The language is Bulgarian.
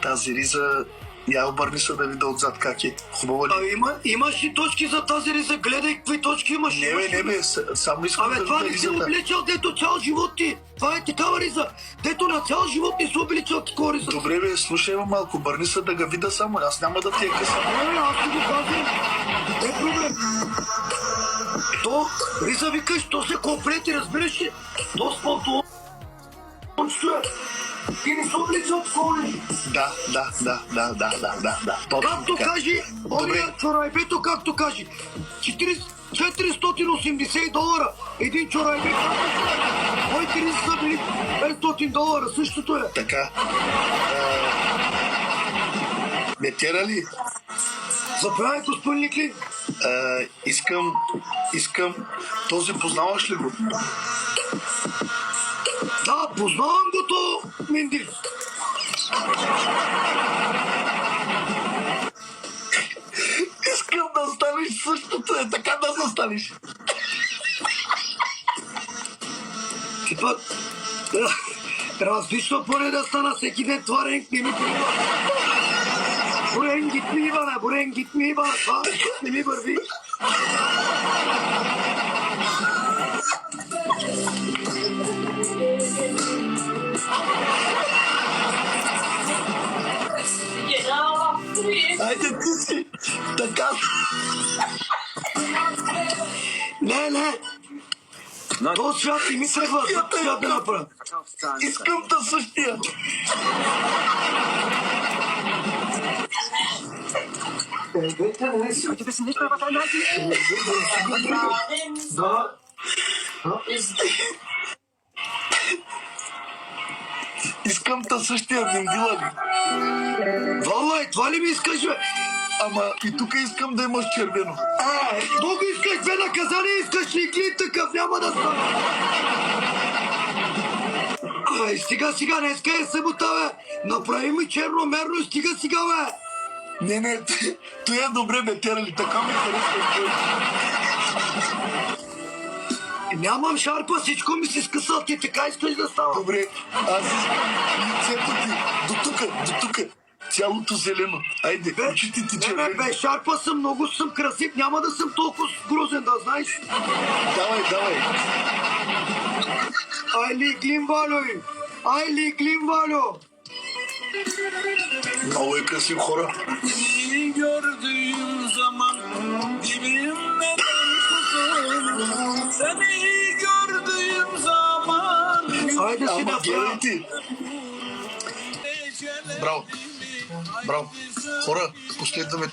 Тази риза, я обърни се да видя отзад как е. Хубаво ли? Имаш и точки за тази риза, гледай какви точки имаш. Не бе, само искам да това видя не си ризата. обличал, дето цял живот ти. Това е такава риза. Дето на цял живот не си обличал такова риза. Добре бе, слушай ме малко, обърни се да га видя само, аз няма да ти я късам. Аз ти го казвам. Не проблем. То, риза викаш, то се комплети, разбираш ли? То с панталон. Ти не си обличал такова нещо. Да. Точно Както така. кажи, ония чорайбето, както кажи. 480 долара. Един чорайбет. Моите ризи са били $500. Същото е. Така. Метера ли? Заповядай, господин Никлин. Искам. Този познаваш ли го? Да, познавам го то, Миндил. Искам да станеш същото, така да застанеш. Ти път... Различно поне да стана всеки ден това ренг не ми прибава. Борен гит ми ивана, това не ми върви. Айде ти си, така. Не. То свят не ми тръгва, за свят да направя. Искам да същия. Да. Искам да същия, Миндила ли? Валай, това ли ми искаш, бе? Ама и тук искам да имаш червено. Много искаш, бе, наказание искаш ли ги такъв, няма да стане. Стига, днеска е събота, бе. Направи ми черно-мерно и стига сега, бе. Не, той е добре, метера ли, така ме харесва. Нямам шарпа, всичко ми се скъса, ти така искаш да става. Добре, аз искам лицето ти до тук. Цялото зелено. Айде, очите ти червени. Бе, шарпа съм, много съм красив, няма да съм толкова грозен, да знаеш. Давай. Айли Глинвалю. Много е красив, хора. Gördüğüm zaman dibimden seni gördüğüm zaman Haydi Ама Сина, гледай ти. Браво. Хора, последваме